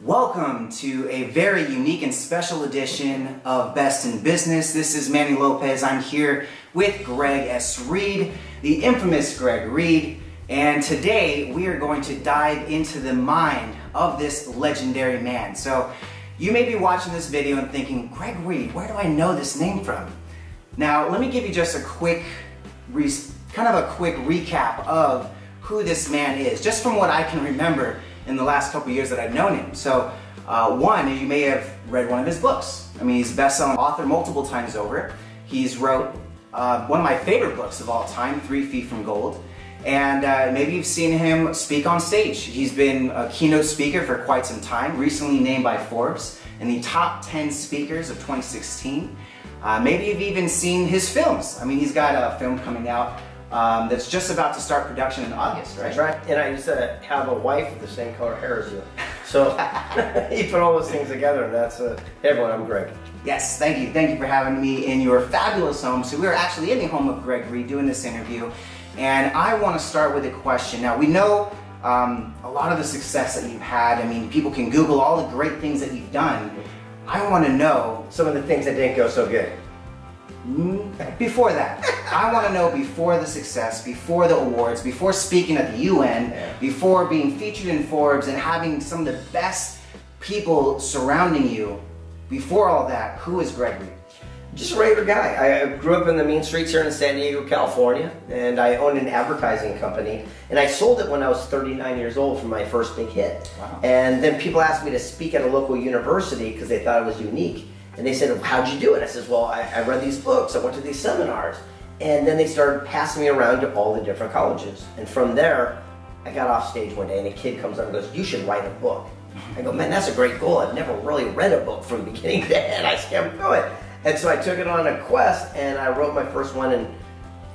Welcome to a very unique and special edition of Best in Business. This is Manny Lopez. I'm here with Greg S. Reid, the infamous Greg Reid, and today we are going to dive into the mind of this legendary man. So you may be watching this video and thinking, Greg Reid, where do I know this name from? Now let me give you just a quick, kind of a quick recap of who this man is, just from what I can remember in the last couple years that I've known him. So one, you may have read one of his books. I mean, he's a best-selling author multiple times over. He's wrote one of my favorite books of all time, 3 Feet from Gold. And maybe you've seen him speak on stage. He's been a keynote speaker for quite some time, recently named by Forbes in the top 10 speakers of 2016. Maybe you've even seen his films. I mean, he's got a film coming out that's just about to start production in August, right? That's right. And I used to have a wife with the same color hair as you. So you put all those things together, and that's hey everyone, I'm Greg. Yes, thank you. Thank you for having me in your fabulous home. So we're actually in the home of Greg Reid doing this interview. And I want to start with a question. Now, we know a lot of the success that you've had. I mean, people can Google all the great things that you've done. I want to know some of the things that didn't go so good. Before that, I want to know before the success, before the awards, before speaking at the UN, before being featured in Forbes and having some of the best people surrounding you, before all that, who is Greg Reid? Just a regular guy. I grew up in the mean streets here in San Diego, California, and I owned an advertising company, and I sold it when I was 39 years old for my first big hit. Wow. And then people asked me to speak at a local university because they thought it was unique. And they said, how'd you do it? I said, well, I read these books, I went to these seminars. And then they started passing me around to all the different colleges. And from there, I got off stage one day and a kid comes up and goes, you should write a book. I go, man, that's a great goal. I've never really read a book from beginning to end. I skimmed through it. And so I took it on a quest and I wrote my first one, and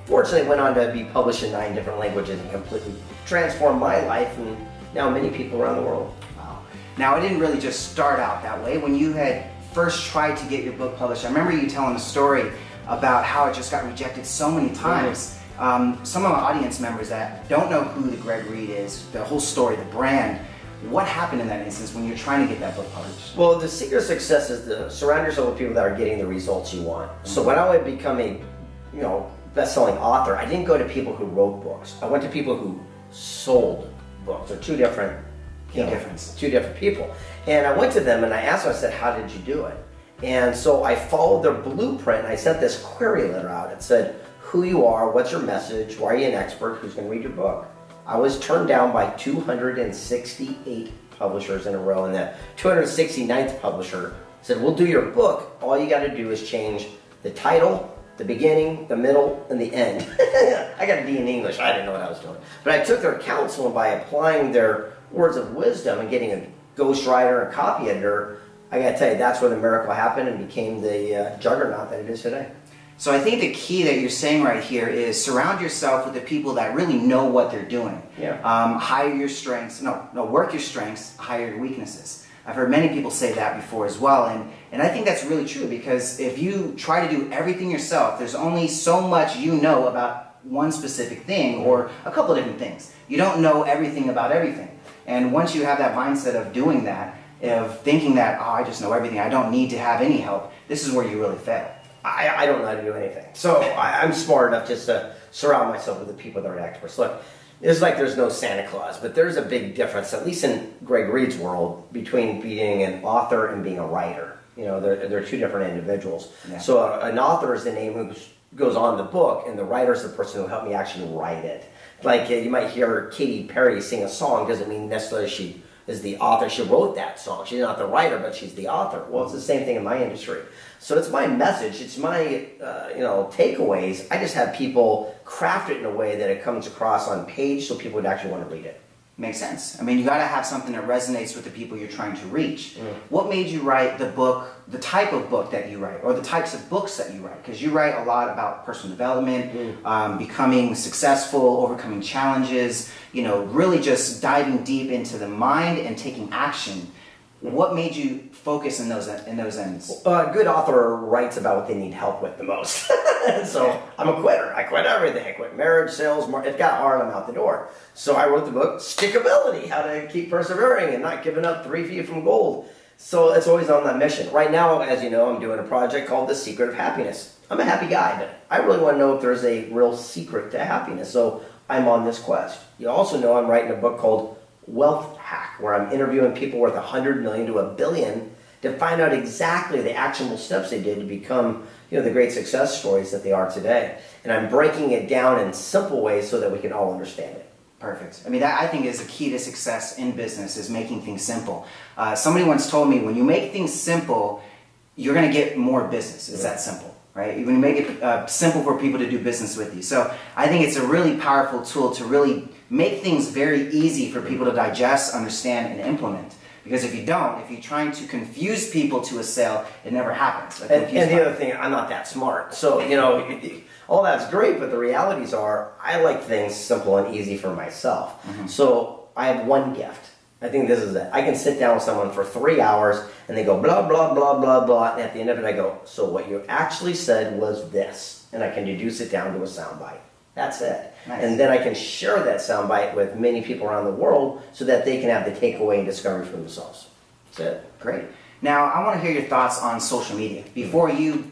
fortunately went on to be published in 9 different languages and completely transformed my life and now many people around the world. Wow. Now, it didn't really just start out that way. When you had first tried to get your book published, I remember you telling a story about how it just got rejected so many times. Some of my audience members that don't know who the Greg Reid is, the whole story, the brand, what happened in that instance when you're trying to get that book published? Well, the secret of success is to surround yourself with people that are getting the results you want. So when I would become a best-selling author, I didn't go to people who wrote books. I went to people who sold books. They're two different two different people. And I went to them and I asked them, I said, how did you do it? And so I followed their blueprint and I sent this query letter out. It said, who you are, what's your message, why are you an expert, who's going to read your book? I was turned down by 268 publishers in a row, and the 269th publisher said, we'll do your book. All you got to do is change the title, the beginning, the middle, and the end. I got a D in English. I didn't know what I was doing. But I took their counsel, and by applying their words of wisdom and getting a ghostwriter and copy editor, I got to tell you, that's where the miracle happened and became the juggernaut that it is today. So I think the key that you're saying right here is surround yourself with the people that really know what they're doing. Yeah. Hire your strengths, work your strengths, hire your weaknesses. I've heard many people say that before as well, and I think that's really true, because if you try to do everything yourself, there's only so much you know about one specific thing or a couple of different things. You don't know everything about everything. And once you have that mindset of doing that, of thinking that, oh, I just know everything, I don't need to have any help, this is where you really fail. I don't know how to do anything. So I'm smart enough just to surround myself with the people that are experts. Look, it's like there's no Santa Claus, but there's a big difference, at least in Greg Reid's world, between being an author and being a writer. You know, they're two different individuals. Yeah. So an author is the name who goes on the book, and the writer is the person who helped me actually write it. Like you might hear Katy Perry sing a song, doesn't mean necessarily she is the author. She wrote that song. She's not the writer, but she's the author. Well, it's the same thing in my industry. So it's my message. It's my takeaways. I just have people craft it in a way that it comes across on page so people would actually want to read it. Makes sense. I mean, you got to have something that resonates with the people you're trying to reach. What made you write the book, the type of book that you write, or the types of books that you write? Because you write a lot about personal development, becoming successful, overcoming challenges, really just diving deep into the mind and taking action. What made you focus in those ends? A good author writes about what they need help with the most. So I'm a quitter. I quit everything. I quit marriage, sales, it got hard, I'm out the door. So I wrote the book, Stickability, How to Keep Persevering and Not Giving Up 3 Feet from Gold. So it's always on that mission. Right now, as you know, I'm doing a project called The Secret of Happiness. I'm a happy guy, but I really want to know if there's a real secret to happiness. So I'm on this quest. You also know I'm writing a book called Wealth Hack, where I'm interviewing people worth $100 million to $1 billion to find out exactly the actionable steps they did to become, the great success stories that they are today. And I'm breaking it down in simple ways so that we can all understand it. Perfect. I mean, that I think is the key to success in business, is making things simple. Somebody once told me, when you make things simple, you're going to get more business. It's that simple, right? When you make it simple for people to do business with you. So I think it's a really powerful tool to really make things very easy for people to digest, understand, and implement. Because if you don't, if you're trying to confuse people to a sale, it never happens. And the other thing, I'm not that smart. So, all that's great, but the realities are, I like things simple and easy for myself. So I have one gift. I think this is it. I can sit down with someone for 3 hours and they go blah, blah, blah, blah, blah. And at the end of it, I go, so what you actually said was this. And I can deduce it down to a soundbite. That's it. Nice. And then I can share that soundbite with many people around the world so that they can have the takeaway and discovery for themselves. That's it. Great. Now, I want to hear your thoughts on social media. Before you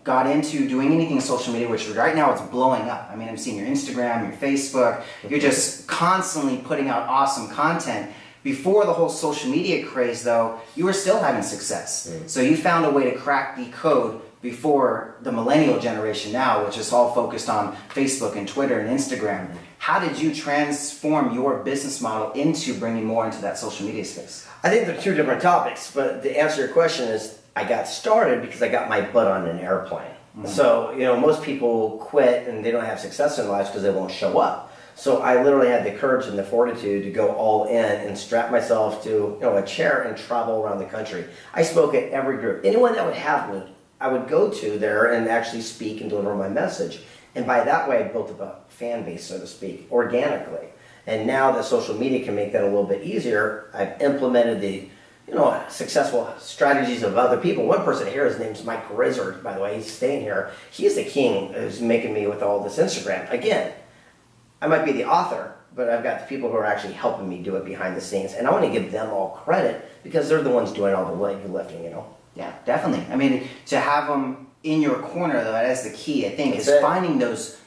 got into doing anything in social media, which right now it's blowing up. I mean, I'm seeing your Instagram, your Facebook. You're just constantly putting out awesome content. Before the whole social media craze, though, you were still having success. So you found a way to crack the code before the millennial generation now, which is all focused on Facebook and Twitter and Instagram. How did you transform your business model into bringing more into that social media space? I think they're two different topics, but to answer your question is, I got started because I got my butt on an airplane. So, most people quit and they don't have success in their lives because they won't show up. So I literally had the courage and the fortitude to go all in and strap myself to a chair and travel around the country. I spoke at every group. Anyone that would have me, I would go to there and actually speak and deliver my message. And by that way, I built up a fan base, so to speak, organically. And now that social media can make that a little bit easier, I've implemented the successful strategies of other people. One person here, his name's Mike Grizzard, by the way, he's staying here. He's the king who's making me with all this Instagram. Again, I might be the author, but I've got the people who are actually helping me do it behind the scenes. And I want to give them all credit because they're the ones doing all the lifting, Yeah, definitely. I mean, to have them in your corner, though, that is the key, I think, is finding those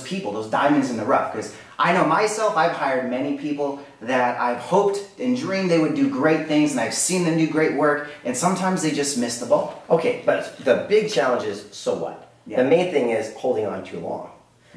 people, those diamonds in the rough. Because I know myself, I've hired many people that I've hoped and dreamed they would do great things, and I've seen them do great work, and sometimes they just miss the ball. Okay, but the big challenge is, so what? Yeah. The main thing is holding on too long.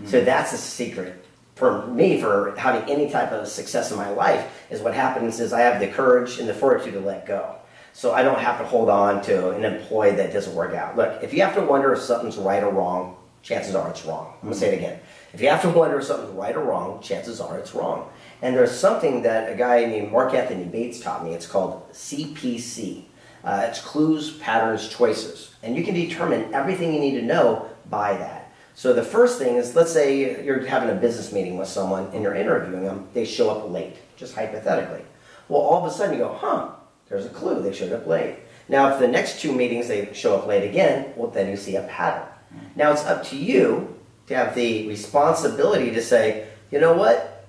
So that's the secret. For me, for having any type of success in my life, is what happens is I have the courage and the fortitude to let go. So I don't have to hold on to an employee that doesn't work out. Look, if you have to wonder if something's right or wrong, chances are it's wrong. I'm going to say it again. If you have to wonder if something's right or wrong, chances are it's wrong. And there's something that a guy named Mark Anthony Bates taught me. It's called CPC. It's clues, patterns, choices. And you can determine everything you need to know by that. So the first thing is, let's say you're having a business meeting with someone and you're interviewing them. They show up late, just hypothetically. Well, all of a sudden you go, there's a clue. They showed up late. Now, if the next 2 meetings they show up late again, well, then you see a pattern. Now, it's up to you to have the responsibility to say, you know what?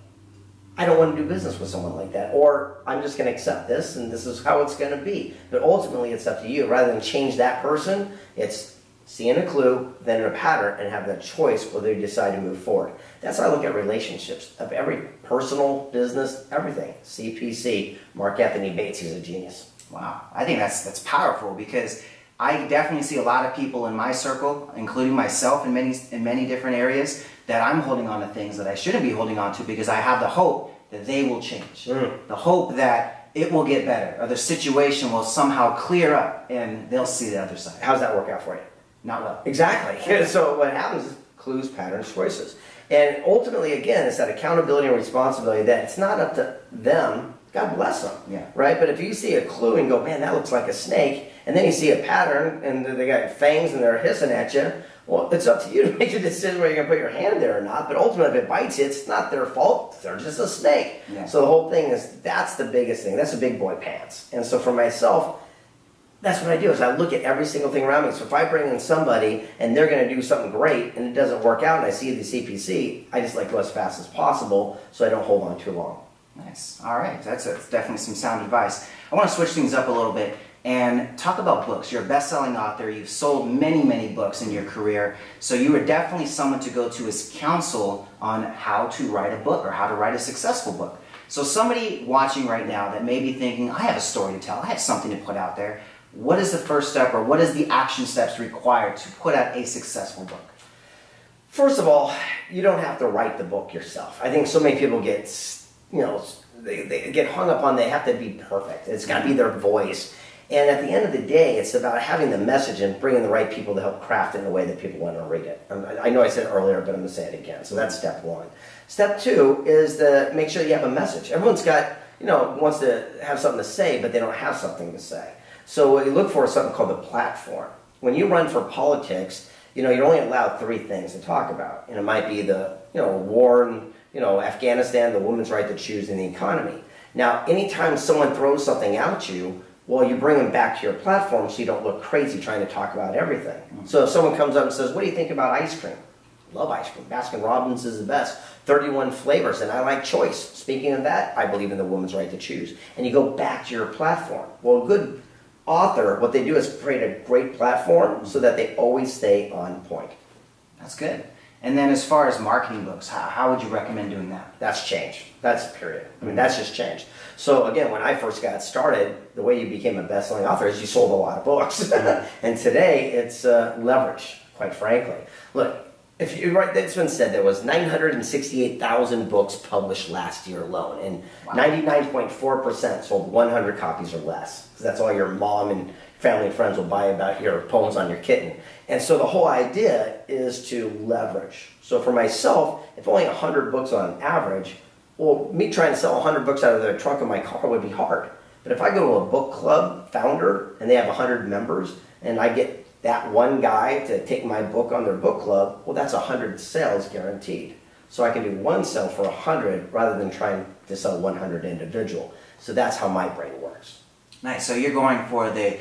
I don't want to do business with someone like that. Or I'm just going to accept this, and this is how it's going to be. But ultimately, it's up to you. Rather than change that person, it's seeing a clue, then a pattern, and have that choice whether you decide to move forward. That's how I look at relationships. Of every personal, business, everything. CPC, Mark Anthony Bates, he's a genius. Wow. I think that's powerful, because I definitely see a lot of people in my circle, including myself in many different areas, that I'm holding on to things that I shouldn't be holding on to because I have the hope that they will change. The hope that it will get better, or the situation will somehow clear up and they'll see the other side. How's that work out for you? Not well. Exactly. So what happens is clues, patterns, choices. And ultimately, again, it's that accountability and responsibility that it's not up to them. God bless them. Yeah. Right? But if you see a clue and go, man, that looks like a snake, and then you see a pattern and they got fangs and they're hissing at you, Well, it's up to you to make the decision whether you're going to put your hand there or not, but ultimately if it bites you, it's not their fault. They're just a snake. Yeah. So the whole thing is, that's the biggest thing. That's a big boy pants. And so for myself, that's what I do, is I look at every single thing around me. So if I bring in somebody and they're going to do something great and it doesn't work out and I see the CPC, I just like go as fast as possible so I don't hold on too long. Nice. All right. That's definitely some sound advice. I want to switch things up a little bit and talk about books. You're a best-selling author. You've sold many, many books in your career. So you are definitely someone to go to as counsel on how to write a book or how to write a successful book. So somebody watching right now that may be thinking, I have a story to tell. I have something to put out there. What is the first step or what is the action steps required to put out a successful book? First of all, you don't have to write the book yourself. I think so many people get, they get hung up on they have to be perfect. It's got to be their voice. And at the end of the day, it's about having the message and bringing the right people to help craft it in a way that people want to read it. I know I said it earlier, but I'm going to say it again. So that's step one. Step two is to make sure you have a message. Everyone's got, wants to have something to say, but they don't have something to say. So what you look for is something called the platform. When you run for politics, you're only allowed 3 things to talk about. And it might be the, war in, Afghanistan, the woman's right to choose, and the economy. Now, anytime someone throws something at you, well, you bring them back to your platform so you don't look crazy trying to talk about everything. So if someone comes up and says, what do you think about ice cream? Love ice cream. Baskin-Robbins is the best. 31 flavors, and I like choice. Speaking of that, I believe in the woman's right to choose. And you go back to your platform. Well, a good author, what they do is create a great platform so that they always stay on point. That's good. And then as far as marketing books, how would you recommend doing that? That's changed. That's period. I mean, that's just changed. So again, when I first got started, the way you became a best-selling author is you sold a lot of books. And today, it's leverage, quite frankly. Look, if you write, it's been said there was 968,000 books published last year alone, and 99.4% sold 100 copies or less. So that's all your mom and family and friends will buy about your poems on your kitten. And so the whole idea is to leverage. So for myself, if only 100 books on average, well, me trying to sell 100 books out of the trunk of my car would be hard. But if I go to a book club founder and they have 100 members and I get that one guy to take my book on their book club, well, that's 100 sales guaranteed. So I can do one sale for 100 rather than trying to sell 100 individual. So that's how my brain works. Nice. So you're going for the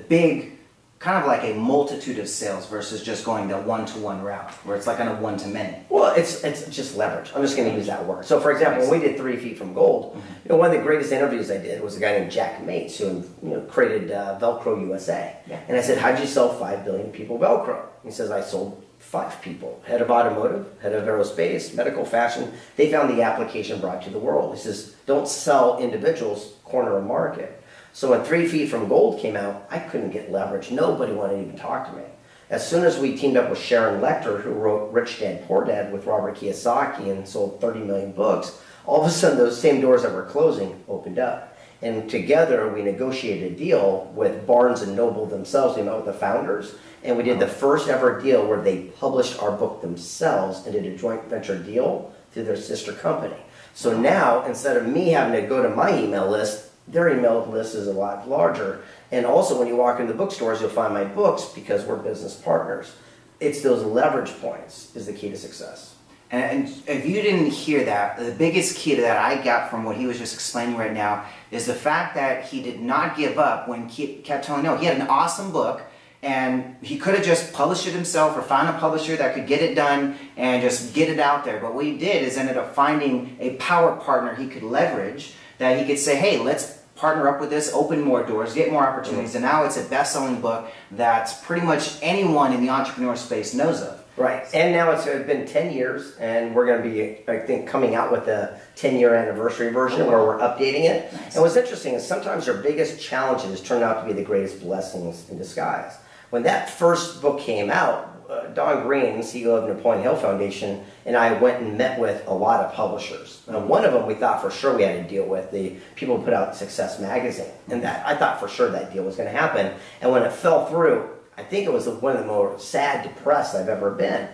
big, kind of like a multitude of sales versus just going the one-to-one route, where it's like on a one-to-many. Well, it's just leverage. I'm just going to use that word. So, for example, when we did 3 Feet from Gold, one of the greatest interviews I did was a guy named Jack Mates, who created Velcro USA. Yeah. And I said, how'd you sell 5 billion people Velcro? He says, I sold 5 people. Head of automotive, head of aerospace, medical, fashion. They found the application brought to the world. He says, don't sell individuals, corner a market. So when 3 Feet from Gold came out, I couldn't get leverage. Nobody wanted to even talk to me. As soon as we teamed up with Sharon Lecter, who wrote Rich Dad, Poor Dad with Robert Kiyosaki and sold 30 million books, all of a sudden those same doors that were closing opened up. And together we negotiated a deal with Barnes & Noble themselves. We met with the founders, and we did the first ever deal where they published our book themselves and did a joint venture deal through their sister company. So now, instead of me having to go to my email list, their email list is a lot larger. And also when you walk into the bookstores, you'll find my books because we're business partners. It's those leverage points is the key to success. And if you didn't hear that, the biggest key to that I got from what he was just explaining right now is the fact that he did not give up when he kept telling no. He had an awesome book and he could have just published it himself or found a publisher that could get it done and just get it out there. But what he did is ended up finding a power partner he could leverage, that he could say, hey, let's partner up with this, open more doors, get more opportunities, and now it's a best-selling book that pretty much anyone in the entrepreneur space knows of. Right, and now it's been 10 years, and we're going to be, I think, coming out with a 10-year anniversary version where we're updating it. Nice. And what's interesting is sometimes your biggest challenges turn out to be the greatest blessings in disguise. When that first book came out, Don Green, CEO of Napoleon Hill Foundation, and I went and met with a lot of publishers. One of them we thought for sure we had to deal with, the people who put out Success Magazine. And that I thought for sure that deal was going to happen. And when it fell through, I think it was one of the more sad, depressed I've ever been.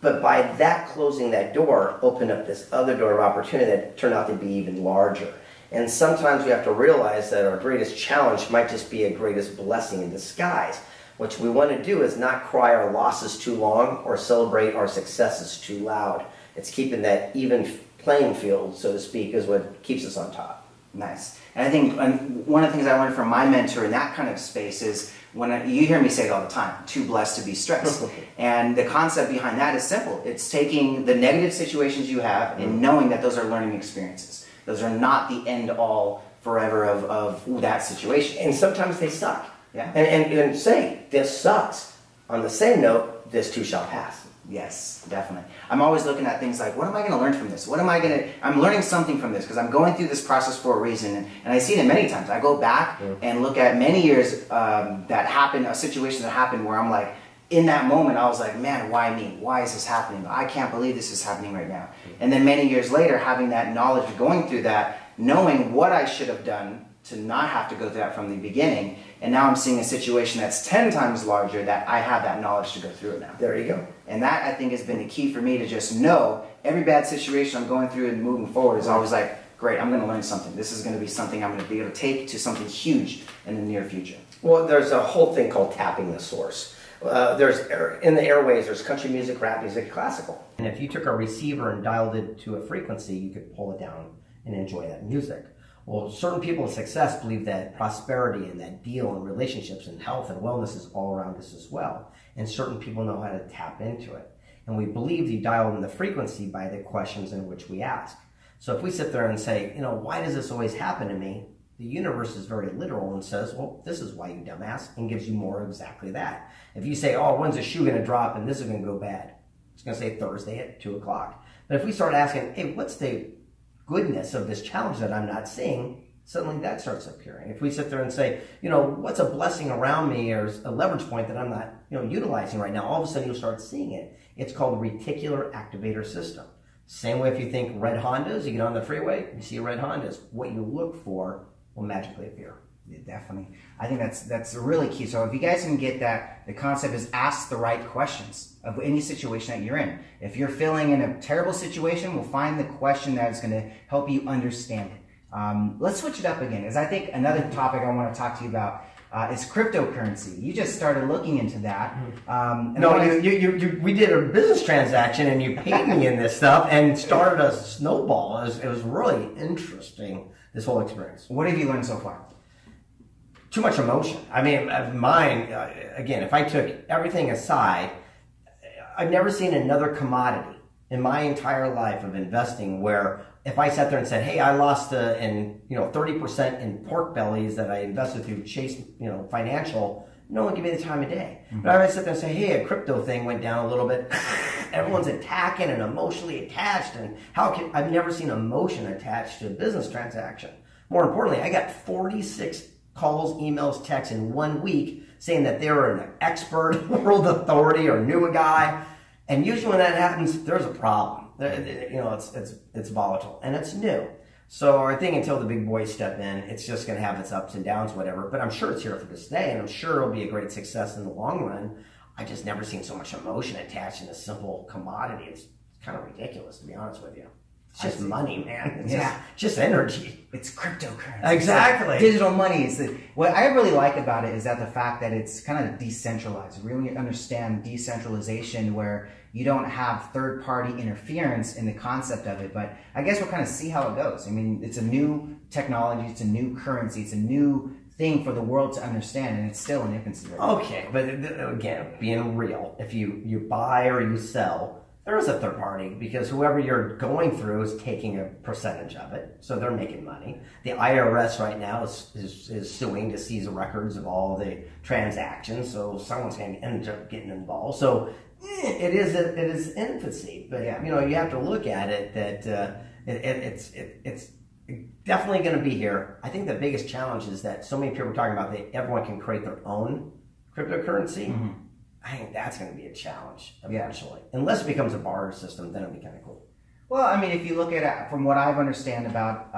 But by that closing that door, opened up this other door of opportunity that turned out to be even larger. And sometimes we have to realize that our greatest challenge might just be a greatest blessing in disguise. What we want to do is not cry our losses too long or celebrate our successes too loud. It's keeping that even playing field, so to speak, is what keeps us on top. Nice. And I think one of the things I learned from my mentor in that kind of space is you hear me say it all the time, too blessed to be stressed. And the concept behind that is simple. It's taking the negative situations you have and knowing that those are learning experiences. Those are not the end all forever of that situation. And sometimes they suck. Yeah. And say, this sucks. On the same note, this too shall pass. Yes, definitely. I'm always looking at things like, what am I going to learn from this? I'm learning something from this because I'm going through this process for a reason. And I see it many times. I go back and look at many years that happened, a situation that happened where I'm like, in that moment, I was like, man, why me? Why is this happening? I can't believe this is happening right now. And then many years later, having that knowledge of going through that, knowing what I should have done to not have to go through that from the beginning, and now I'm seeing a situation that's 10 times larger that I have that knowledge to go through it now. There you go. And that, I think, has been the key for me to just know every bad situation I'm going through and moving forward is always like, great, I'm going to learn something. This is going to be something I'm going to be able to take to something huge in the near future. Well, there's a whole thing called tapping the source. In the airways, there's country music, rap music, classical. And if you took a receiver and dialed it to a frequency, you could pull it down and enjoy that music. Well, certain people of success believe that prosperity and that deal and relationships and health and wellness is all around us as well. And certain people know how to tap into it. And we believe you dial in the frequency by the questions in which we ask. So if we sit there and say, why does this always happen to me? The universe is very literal and says, well, this is why, you dumbass, and gives you more of exactly that. If you say, oh, when's the shoe going to drop and this is going to go bad? It's going to say Thursday at 2 o'clock. But if we start asking, hey, what's the goodness of this challenge that I'm not seeing, suddenly that starts appearing. If we sit there and say, what's a blessing around me or a leverage point that I'm not, utilizing right now, all of a sudden you'll start seeing it. It's called the reticular activator system. Same way if you think red Hondas, you get on the freeway, you see a red Hondas. What you look for will magically appear. Yeah, definitely. I think that's really key. So if you guys can get that, the concept is ask the right questions of any situation that you're in. If you're feeling in a terrible situation, we'll find the question that is going to help you understand it. Let's switch it up again, because I think another topic I want to talk to you about is cryptocurrency. You just started looking into that. We did a business transaction and you paid me in this stuff and started a snowball. It was really interesting, this whole experience. What have you learned so far? Too much emotion. I mean, mine, again, if I took everything aside, I've never seen another commodity in my entire life of investing where if I sat there and said, hey, I lost 30% in pork bellies that I invested through Chase, Financial, no one give me the time of day. But if I sit there and say, hey, a crypto thing went down a little bit, everyone's attacking and emotionally attached, and I've never seen emotion attached to a business transaction. More importantly, I got 46 calls, emails, texts in 1 week saying that they were an expert, world authority, or knew a guy. And usually when that happens, there's a problem. It's volatile and it's new. So I think until the big boys step in, it's just going to have its ups and downs, whatever. But I'm sure it's here for this day, and I'm sure it'll be a great success in the long run. I just never seen so much emotion attached in a simple commodity. It's kind of ridiculous, to be honest with you. It's just money, man. It's just energy. It's cryptocurrency. Exactly. Digital money. What I really like about it is that the fact that it's kind of decentralized. Really understand decentralization where you don't have third-party interference in the concept of it. But I guess we'll kind of see how it goes. I mean, it's a new technology. It's a new currency. It's a new thing for the world to understand, and it's still in infancy right now. Okay, but again, being real, if you buy or you sell, there is a third party because whoever you're going through is taking a percentage of it, so they're making money. The IRS right now is suing to seize records of all the transactions, so someone's going to end up getting involved. So it is infancy, but you have to look at it that it's definitely going to be here. I think the biggest challenge is that so many people are talking about that everyone can create their own cryptocurrency. I think that's going to be a challenge eventually. Unless it becomes a barter system, then it'll be kind of cool. Well, I mean, if you look at it from what I've understand about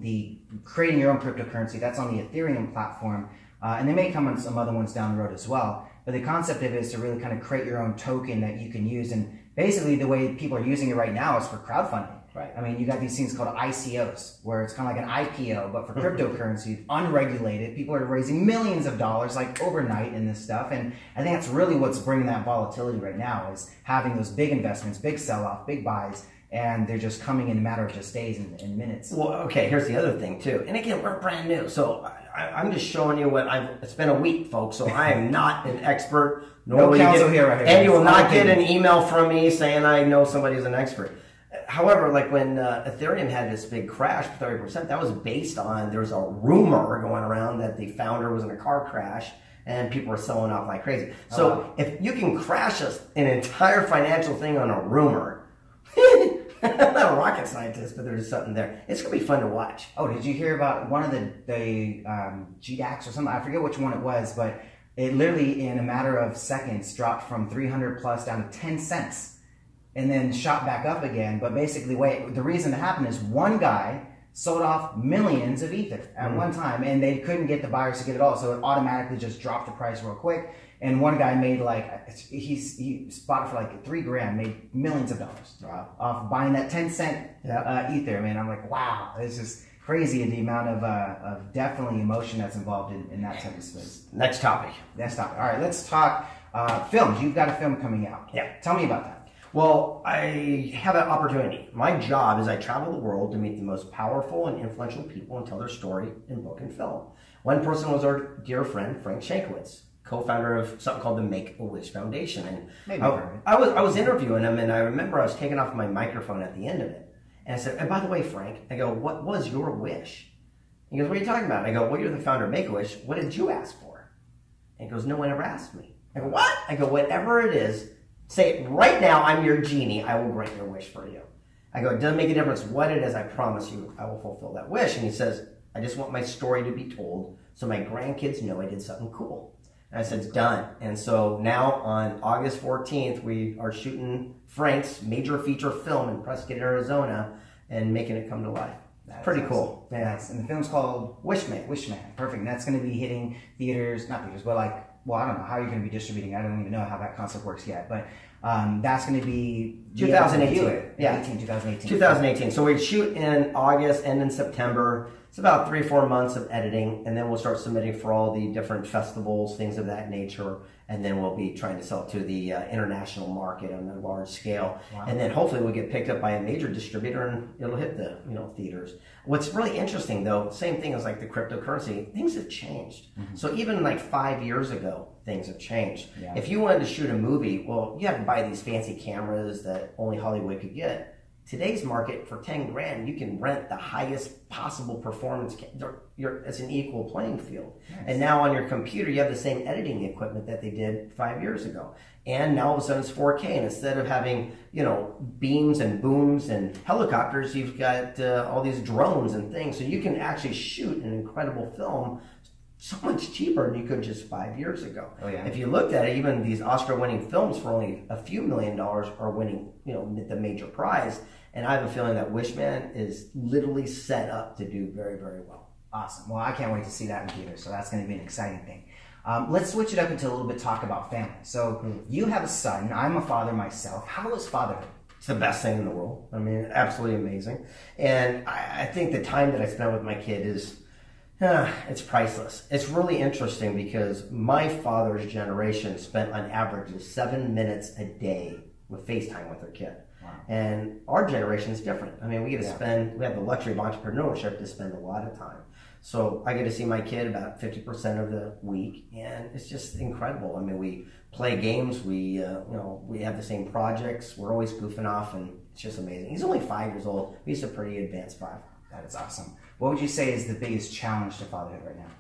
the creating your own cryptocurrency, that's on the Ethereum platform, and they may come on some other ones down the road as well. But the concept of it is to really kind of create your own token that you can use, and basically the way people are using it right now is for crowdfunding. Right. I mean, you got these things called ICOs, where it's kind of like an IPO, but for cryptocurrency, unregulated. People are raising millions of dollars like overnight in this stuff. And I think that's really what's bringing that volatility right now, is having those big investments, big sell-off, big buys, and they're just coming in a matter of just days and minutes. Well, okay, here's the other thing too. And again, we're brand new. So I'm just showing you it's been a week, folks, so I am not an expert. No counsel here, right here. And you will not get an email from me saying I know somebody's an expert. However, like when Ethereum had this big crash, 30%, that was based on, there was a rumor going around that the founder was in a car crash and people were selling off like crazy. So if you can crash an entire financial thing on a rumor, I'm not a rocket scientist, but there's something there. It's going to be fun to watch. Oh, did you hear about one of the GDAX or something? I forget which one it was, but it literally in a matter of seconds dropped from 300 plus down to 10 cents and then shot back up again. But basically, the reason it happened is one guy sold off millions of Ether at one time, and they couldn't get the buyers to get it all, so it automatically just dropped the price real quick. And one guy made like, he bought it for like $3,000, made millions of dollars off buying that 10-cent Ether. Man, I'm like, wow, it's just crazy the amount of definitely emotion that's involved in that type of space. Next topic. Next topic. All right, let's talk films. You've got a film coming out. Yeah. Tell me about that. Well, I have an opportunity. My job is I travel the world to meet the most powerful and influential people and tell their story in book and film. One person was our dear friend, Frank Shankowitz, co-founder of something called the Make-A-Wish Foundation. And Maybe I was interviewing him, and I remember I was taking off my microphone at the end of it. And I said, and by the way, Frank, I go, what was your wish? He goes, what are you talking about? I go, well, you're the founder of Make-A-Wish. What did you ask for? And he goes, no one ever asked me. I go, what? I go, whatever it is, say it right now, I'm your genie. I will grant your wish for you. I go, it doesn't make a difference what it is. I promise you, I will fulfill that wish. And he says, I just want my story to be told so my grandkids know I did something cool. And I said, it's done. And so now on August 14th, we are shooting Frank's major feature film in Prescott, Arizona, and making it come to life. That's pretty cool. Yeah. And the film's called Wishman. Wishman. Perfect. And that's going to be hitting theaters, not theaters, but like, well, I don't know how you're going to be distributing. I don't even know how that concept works yet. But that's going to be 2018. Yeah, 2018. 2018. So we shoot in August and in September. It's about 3-4 months of editing, and then we'll start submitting for all the different festivals, things of that nature, and then we'll be trying to sell to the international market on a large scale. Wow. And then hopefully we'll get picked up by a major distributor and it'll hit the theaters. What's really interesting though, same thing as like the cryptocurrency, things have changed. Mm-hmm. So even like 5 years ago, things have changed. Yeah. If you wanted to shoot a movie, well, you have to buy these fancy cameras that only Hollywood could get. Today's market, for 10 grand, you can rent the highest possible performance. It's an equal playing field. Nice. And now on your computer, you have the same editing equipment that they did 5 years ago. And now all of a sudden it's 4K. And instead of having, beams and booms and helicopters, you've got all these drones and things. So you can actually shoot an incredible film so much cheaper than you could just 5 years ago. Oh, yeah. If you looked at it, even these Oscar-winning films for only a few $1 million are winning, the major prize. And I have a feeling that Wishman is literally set up to do very, very well. Awesome. Well, I can't wait to see that in theaters. So that's going to be an exciting thing. Let's switch it up into a little bit talk about family. So you have a son. I'm a father myself. How is fatherhood? It's the best thing in the world. I mean, absolutely amazing. And I think the time that I spend with my kid is it's priceless. It's really interesting because my father's generation spent on average 7 minutes a day with FaceTime with their kid. Wow. And our generation is different. I mean, we get to we have the luxury of entrepreneurship to spend a lot of time. So I get to see my kid about 50% of the week, and it's just incredible. I mean, we play games, we have the same projects, we're always goofing off, and it's just amazing. He's only 5 years old. He's a pretty advanced 5. That is awesome. What would you say is the biggest challenge to fatherhood right now?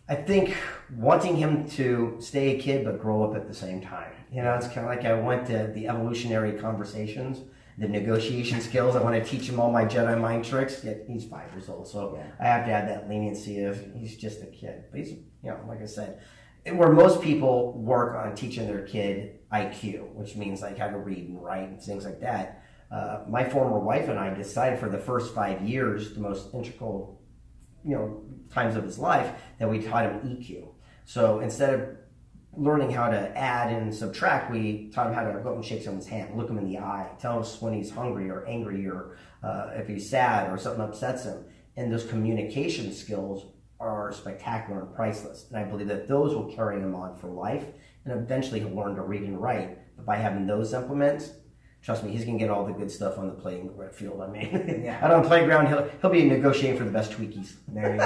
I think wanting him to stay a kid but grow up at the same time. It's kind of like I want the evolutionary conversations, the negotiation skills. I want to teach him all my Jedi mind tricks. Yet he's 5 years old, so I have to have that leniency of he's just a kid. But he's, like I said, where most people work on teaching their kid IQ, which means like how to read and write and things like that. My former wife and I decided for the first 5 years, the most integral, times of his life, that we taught him EQ. So instead of learning how to add and subtract, we taught him how to go up and shake someone's hand, look him in the eye, tell us when he's hungry or angry or if he's sad or something upsets him. And those communication skills are spectacular and priceless. And I believe that those will carry him on for life. And eventually he'll learn to read and write. But by having those implements, trust me, he's going to get all the good stuff on the playing field. I mean, yeah. Out on the playground, he'll be negotiating for the best tweakies. There you go.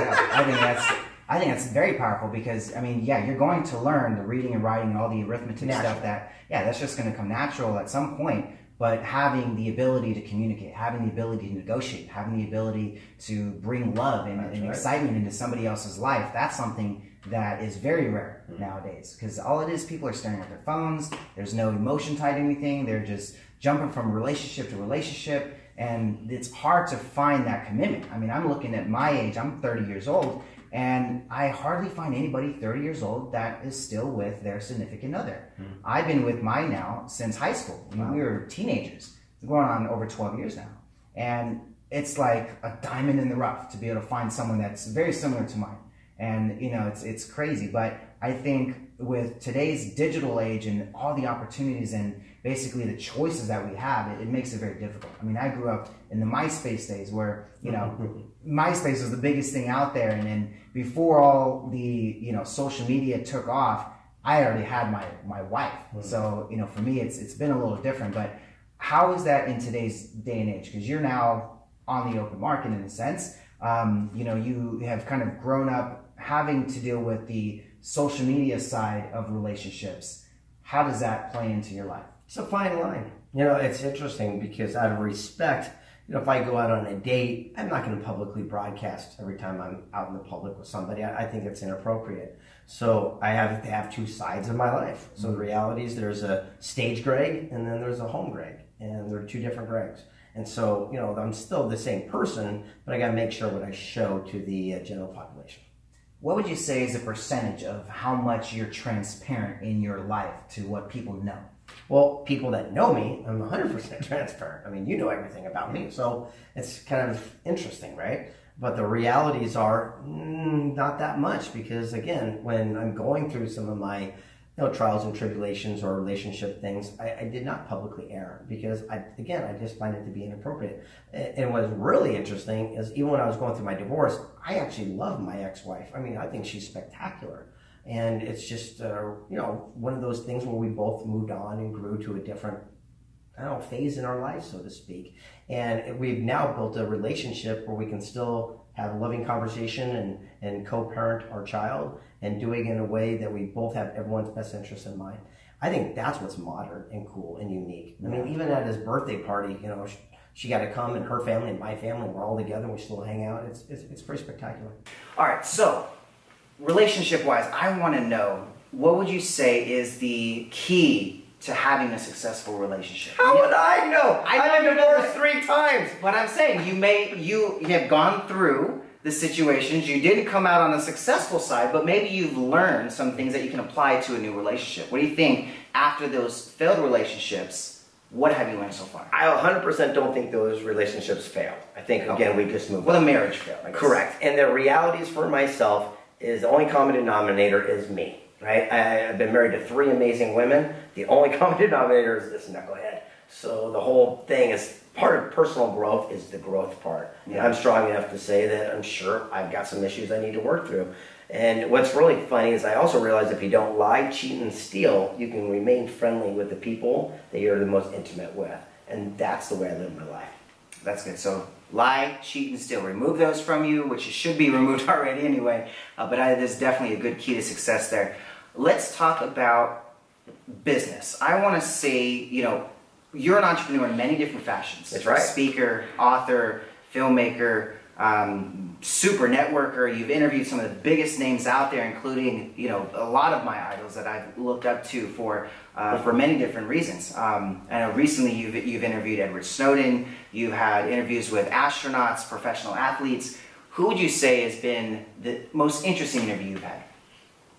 I think that's very powerful because, I mean, yeah, you're going to learn the reading and writing and all the arithmetic stuff that's just going to come natural at some point. But having the ability to communicate, having the ability to negotiate, having the ability to bring love and excitement into somebody else's life, that's something that is very rare nowadays. Because all it is, people are staring at their phones. There's no emotion tied to anything. They're just jumping from relationship to relationship. And it's hard to find that commitment. I mean, I'm looking at my age. I'm 30 years old. And I hardly find anybody 30 years old that is still with their significant other. I've been with mine now since high school. I mean, we were teenagers, going on over 12 years now. And it's like a diamond in the rough to be able to find someone that's very similar to mine. And, you know, it's crazy. But I think with today's digital age and all the opportunities and basically the choices that we have, it makes it very difficult. I mean, I grew up in the MySpace days where, you know, MySpace was the biggest thing out there. And then before all the, you know, social media took off, I already had my wife. So, you know, for me, it's been a little different. But how is that in today's day and age? Because you're now on the open market in a sense. You know, you have kind of grown up having to deal with the social media side of relationships. How does that play into your life? It's a fine line. You know, it's interesting because out of respect, you know, if I go out on a date, I'm not going to publicly broadcast every time I'm out in the public with somebody. I think it's inappropriate. So I have to have two sides of my life. So the reality is there's a stage Greg and then there's a home Greg. And they're two different Gregs. And so, you know, I'm still the same person, but I got to make sure what I show to the general population. What would you say is a percentage of how much you're transparent in your life to what people know? Well, people that know me, I'm 100% transparent. I mean, you know everything about me, so it's kind of interesting, right? But the realities are not that much because, again, when I'm going through some of my trials and tribulations or relationship things, I did not publicly air because, I just find it to be inappropriate. And what's really interesting is even when I was going through my divorce, I actually love my ex-wife. I mean, I think she's spectacular. And it's just, one of those things where we both moved on and grew to a different, phase in our life, so to speak. And we've now built a relationship where we can still have a loving conversation and co-parent our child and doing it in a way that we both have everyone's best interest in mind. I think that's what's modern and cool and unique. I mean, even at his birthday party, she got to come and her family and my family, we're all together, we still hang out. It's pretty spectacular. All right, so relationship-wise, I want to know, what would you say is the key to having a successful relationship? How would I know? I've been divorced 3 times. But I'm saying you have gone through the situations. You didn't come out on the successful side, but maybe you've learned some things that you can apply to a new relationship. What do you think after those failed relationships? What have you learned so far? I 100% don't think those relationships failed. I think, again, we just moved on. Well, the marriage failed, I guess. Correct. And the realities for myself is the only common denominator is me. Right? I've been married to 3 amazing women. The only common denominator is this knucklehead. So the whole thing is part of personal growth is the growth part. And I'm strong enough to say that I'm sure I've got some issues I need to work through. And what's really funny is I also realize if you don't lie, cheat, and steal, you can remain friendly with the people that you're the most intimate with. And that's the way I live my life. That's good. So lie, cheat, and steal. Remove those from you, which should be removed already anyway. But there's definitely a good key to success there. Let's talk about business. I want to say, you're an entrepreneur in many different fashions. That's right. Speaker, author, filmmaker, super networker. You've interviewed some of the biggest names out there, including, a lot of my idols that I've looked up to for many different reasons. I know recently you've interviewed Edward Snowden. You had interviews with astronauts, professional athletes. Who would you say has been the most interesting interview you've had?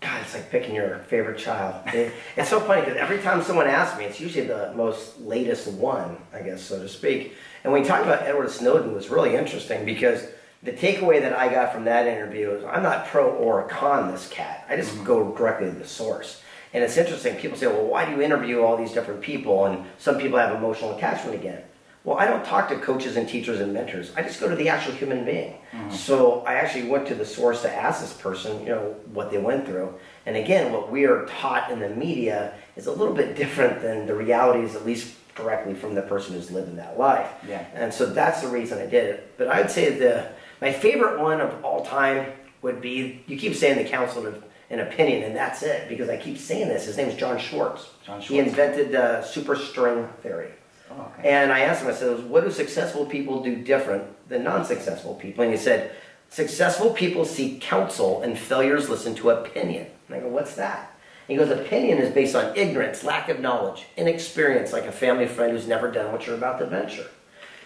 God, it's like picking your favorite child. It's so funny because every time someone asks me, it's usually the most latest one, I guess, so to speak. And when we talk about Edward Snowden, it was really interesting because the takeaway that I got from that interview is I'm not pro or con this cat. I just go directly to the source. And it's interesting, people say, well, why do you interview all these different people? And some people have emotional attachment again. Well, I don't talk to coaches and teachers and mentors. I just go to the actual human being. So I actually went to the source to ask this person, you know, what they went through. And again, what we are taught in the media is a little bit different than the realities, at least directly from the person who's living that life. Yeah. And so that's the reason I did it. But I'd say my favorite one of all time would be, you keep saying the Council of an Opinion, and that's it, because I keep saying this. His name is John Schwartz. He invented superstring theory. Oh, okay. And I asked him, I said, what do successful people do different than non-successful people? And he said, successful people seek counsel and failures listen to opinion. And I go, what's that? And he goes, opinion is based on ignorance, lack of knowledge, inexperience, like a family friend who's never done what you're about to venture.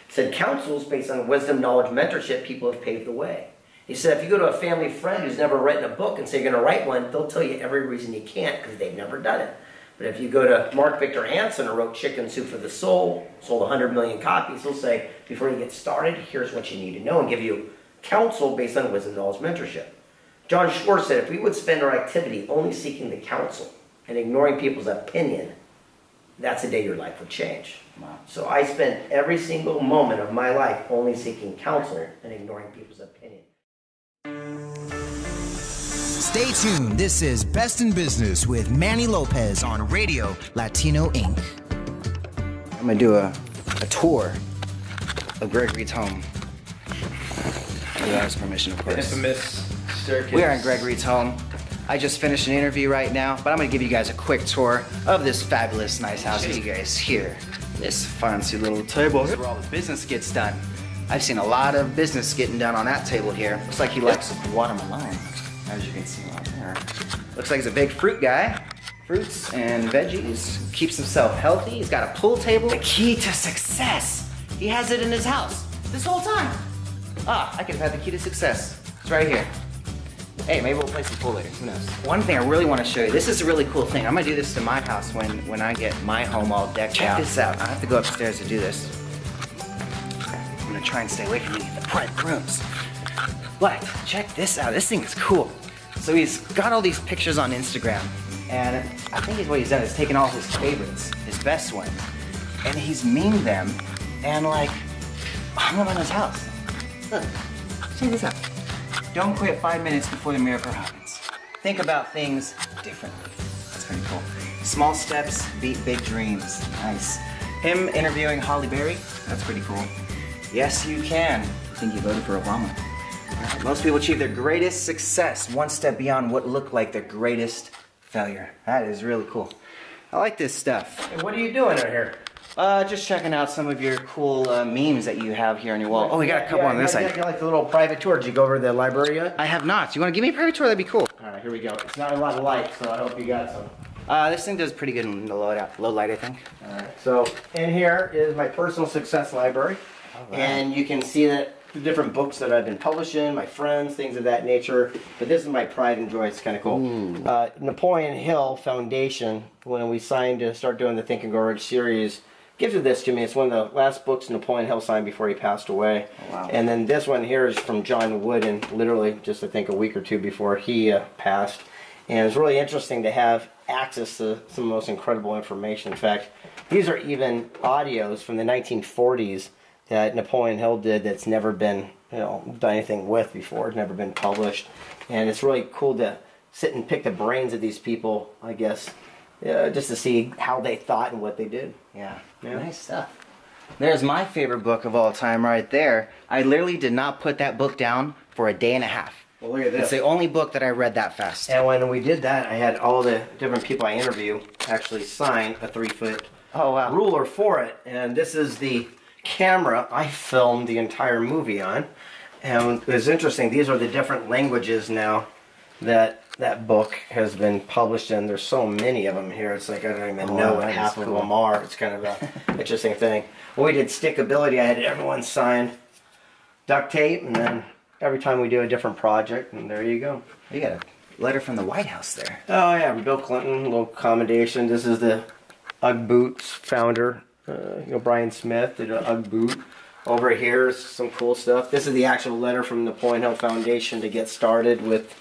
He said, counsel is based on wisdom, knowledge, mentorship, people have paved the way. He said, if you go to a family friend who's never written a book and say you're going to write one, they'll tell you every reason you can't because they've never done it. But if you go to Mark Victor Hansen, who wrote Chicken Soup for the Soul, sold 100 million copies, he'll say, before you get started, here's what you need to know, and give you counsel based on wisdom, knowledge, mentorship. John Schwartz said, if we would spend our activity only seeking the counsel and ignoring people's opinion, that's the day your life would change. Wow. So I spend every single moment of my life only seeking counsel and ignoring people's opinion. Stay tuned. This is Best in Business with Manny Lopez on Radio Latino Inc. I'm going to do a tour of Greg Reid's home. Without his permission, of course. Infamous staircase. We are in Greg Reid's home. I just finished an interview right now, but I'm going to give you guys a quick tour of this fabulous, nice house. You guys here. This fancy little table. This is where all the business gets done. I've seen a lot of business getting done on that table here. Looks like he likes watermelon, as you can see right there. Looks like he's a big fruit guy. Fruits and veggies. Keeps himself healthy. He's got a pool table. The key to success. He has it in his house this whole time. Ah, I could have had the key to success. It's right here. Hey, maybe we'll play some pool later. Who knows? One thing I really want to show you. This is a really cool thing. I'm gonna do this to my house when I get my home all decked out. Check this out. I have to go upstairs to do this. I'm gonna try and stay away from any of the private rooms. But check this out. This thing is cool. So he's got all these pictures on Instagram, and I think what he's done is taken all his favorites, his best ones, and he's memed them and like hung them on his house. Look, check this out. Don't quit 5 minutes before the miracle happens. Think about things differently. That's pretty cool. Small steps beat big dreams. Nice. Him interviewing Holly Berry. That's pretty cool. Yes, you can. I think you voted for Obama. Right. Most people achieve their greatest success one step beyond what looked like their greatest failure. That is really cool. I like this stuff. Hey, what are you doing out here? Just checking out some of your cool memes that you have here on your wall. Oh, we got a couple on this side. You like the little private tour. Did you go over to the library yet? I have not. You want to give me a private tour? That'd be cool. All right, here we go. It's not a lot of light, so I hope you got some. This thing does pretty good in the low light, I think. All right. So in here is my personal success library, and you can see that the different books that I've been publishing, my friends, things of that nature. But this is my pride and joy. It's kind of cool. Napoleon Hill Foundation, when we signed to start doing the Think and Grow Rich series, gifted this to me. It's one of the last books Napoleon Hill signed before he passed away. Oh, wow. And then this one here is from John Wooden, literally just I think a week or two before he passed. And it's really interesting to have access to some of the most incredible information. In fact, these are even audios from the 1940s that Napoleon Hill did that's never been, done anything with before. It's never been published. And it's really cool to sit and pick the brains of these people, I guess, just to see how they thought and what they did. Yeah. Nice stuff. There's my favorite book of all time right there. I literally did not put that book down for a day and a half. Well, look at this. It's the only book that I read that fast. And when we did that, I had all the different people I interview actually sign a 3-foot ruler for it. And this is the camera I filmed the entire movie on. And it's interesting. These are the different languages now that book has been published in. There's so many of them here. It's like I don't even know what half of them are. It's kind of an interesting thing. When we did Stickability, I had everyone sign duct tape, and then every time we do a different project, and there you go. You got a letter from the White House there. Oh yeah, Bill Clinton, a little commendation. This is the Ugg Boots founder, Brian Smith did an Ugg boot. Over here is some cool stuff. This is the actual letter from the Napoleon Hill Foundation to get started with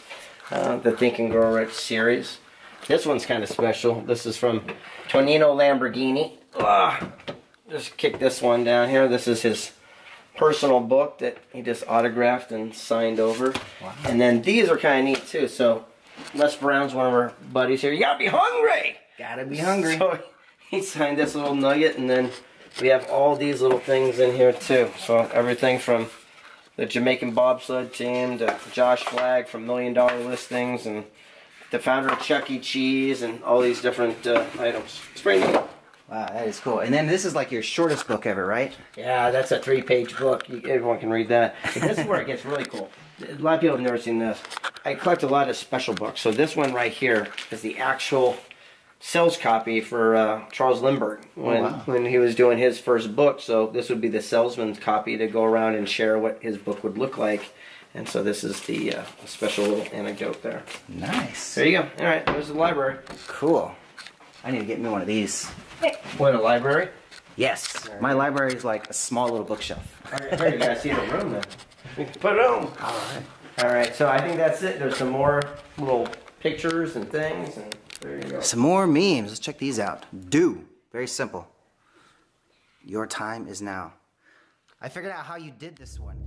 the Think and Grow Rich series. This one's kind of special. This is from Tonino Lamborghini. Just kick this one down here. This is his personal book that he just autographed and signed over. Wow. And then these are kind of neat too. So Les Brown's one of our buddies here. You gotta be hungry! Gotta be hungry. So he signed this little nugget, and then we have all these little things in here too. So everything from the Jamaican bobsled team to Josh Flagg from $1 Million Listings, and the founder of Chuck E. Cheese, and all these different items. It's pretty neat. Wow, that is cool. And then this is like your shortest book ever, right? Yeah, that's a 3-page book. Everyone can read that. But this is where it gets really cool. A lot of people have never seen this. I collect a lot of special books. So this one right here is the actual sales copy for Charles Lindbergh when he was doing his first book. So this would be the salesman's copy to go around and share what his book would look like. And so this is the special little anecdote there. Nice. There you go. All right, there's the library. Cool. I need to get me one of these. What, a library? Yes. My library is like a small little bookshelf. All right, you gotta see the room then. Put it on. All right, so I think that's it. There's some more little pictures and things, and there you go. Some more memes. Let's check these out. Do. Very simple. Your time is now. I figured out how you did this one.